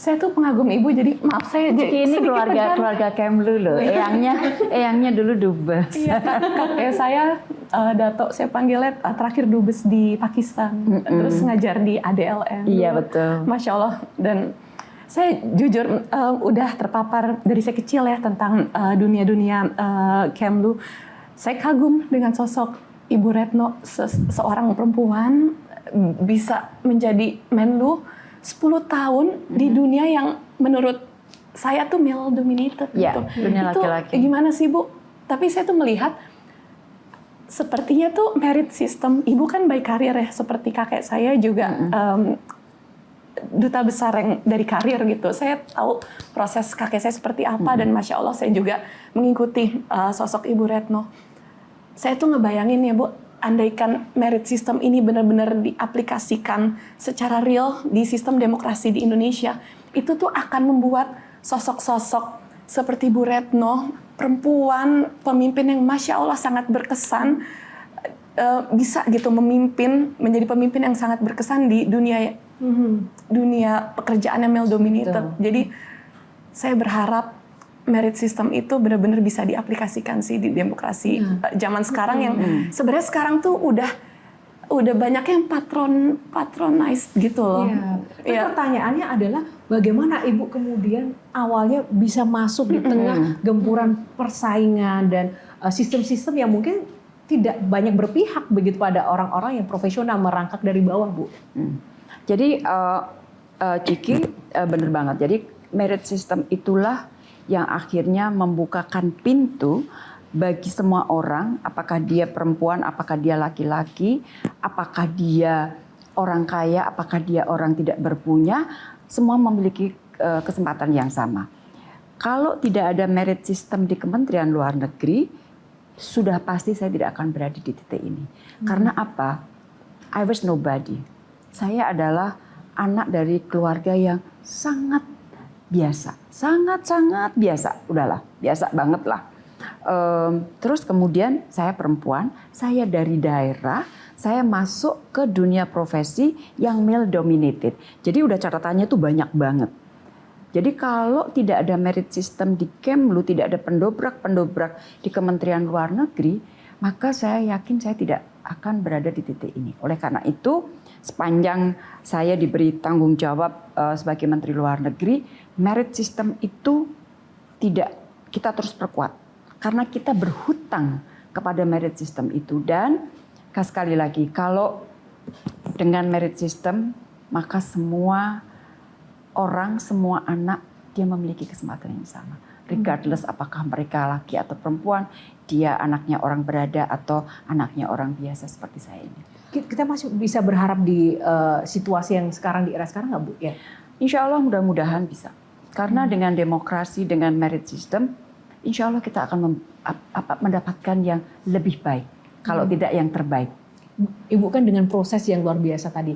saya tuh pengagum ibu, jadi maaf saya jadi Ini sedikit tegang. keluarga Kemlu loh. Eyangnya dulu dubes. Iya, kakek saya Dato, saya panggilnya terakhir dubes di Pakistan, terus ngajar di ADLN. Iya, betul. Masya Allah. Dan saya jujur udah terpapar dari saya kecil ya tentang dunia-dunia Kemlu. Saya kagum dengan sosok Ibu Retno, seorang perempuan bisa menjadi Menlu 10 tahun di dunia yang menurut saya tuh male dominated Ya, gitu. dunia Itu laki-laki. gimana sih Bu? Tapi saya tuh melihat sepertinya tuh merit system, ibu kan by karir ya, seperti kakek saya juga duta besar yang dari karir gitu. Saya tahu proses kakek saya seperti apa dan Masya Allah saya juga mengikuti sosok Ibu Retno. Saya tuh ngebayangin ya Bu, andaikan merit system ini benar-benar diaplikasikan secara real di sistem demokrasi di Indonesia, itu tuh akan membuat sosok-sosok seperti Bu Retno, perempuan pemimpin yang Masya Allah sangat berkesan, bisa gitu memimpin, menjadi pemimpin yang sangat berkesan di dunia pekerjaan yang male dominated. Jadi saya berharap merit system itu benar-benar bisa diaplikasikan sih di demokrasi zaman sekarang yang sebenarnya sekarang tuh udah banyak yang patronized gitu loh. Iya. Pertanyaannya adalah bagaimana Ibu kemudian awalnya bisa masuk di tengah gempuran persaingan dan sistem-sistem yang mungkin tidak banyak berpihak begitu pada orang-orang yang profesional merangkak dari bawah, Bu. Jadi Ciki bener banget. Jadi merit system itulah yang akhirnya membukakan pintu bagi semua orang, apakah dia perempuan, apakah dia laki-laki, apakah dia orang kaya, apakah dia orang tidak berpunya, semua memiliki kesempatan yang sama. Kalau tidak ada merit system di Kementerian Luar Negeri, sudah pasti saya tidak akan berada di titik ini. Karena apa? I was nobody. Saya adalah anak dari keluarga yang sangat biasa, sangat-sangat biasa. Udahlah, biasa banget lah. Terus kemudian saya perempuan, saya dari daerah, saya masuk ke dunia profesi yang male dominated. Jadi udah catatannya tuh banyak banget. Jadi kalau tidak ada merit system di Kemlu, tidak ada pendobrak-pendobrak di Kementerian Luar Negeri, maka saya yakin saya tidak akan berada di titik ini. Oleh karena itu, sepanjang saya diberi tanggung jawab sebagai Menteri Luar Negeri, merit system itu tidak kita terus perkuat. Karena kita berhutang kepada merit system itu. Dan sekali lagi, kalau dengan merit system, maka semua orang, semua anak, dia memiliki kesempatan yang sama. Regardless apakah mereka laki atau perempuan, dia anaknya orang berada atau anaknya orang biasa seperti saya ini. Kita masih bisa berharap di situasi yang sekarang, di era sekarang nggak Bu? Ya. Insya Allah mudah-mudahan bisa. Karena dengan demokrasi, dengan merit system, insya Allah kita akan mendapatkan yang lebih baik. Kalau tidak yang terbaik. Ibu kan dengan proses yang luar biasa tadi.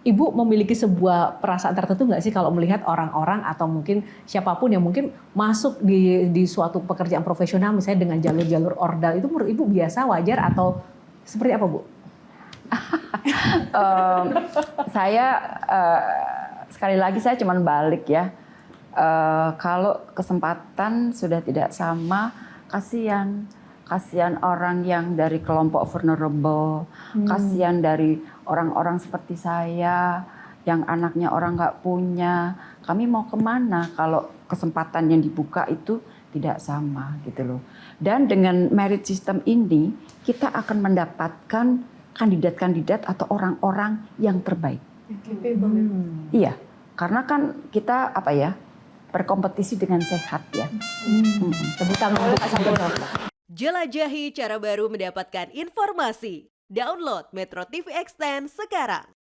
Ibu memiliki sebuah perasaan tertentu nggak sih kalau melihat orang-orang atau mungkin siapapun yang mungkin masuk di suatu pekerjaan profesional misalnya dengan jalur-jalur ordal, itu menurut Ibu biasa, wajar, atau seperti apa Bu? Saya sekali lagi saya cuman balik ya. Kalau kesempatan sudah tidak sama, kasihan orang yang dari kelompok vulnerable, kasihan dari orang-orang seperti saya yang anaknya orang nggak punya. Kami mau kemana kalau kesempatan yang dibuka itu tidak sama gitu loh. Dan dengan merit system ini kita akan mendapatkan kandidat-kandidat atau orang-orang yang terbaik. Iya, karena kan kita berkompetisi dengan sehat ya. Tepuk tangan untuk sampai Jelajahi cara baru mendapatkan informasi. Download Metro TV Extend sekarang.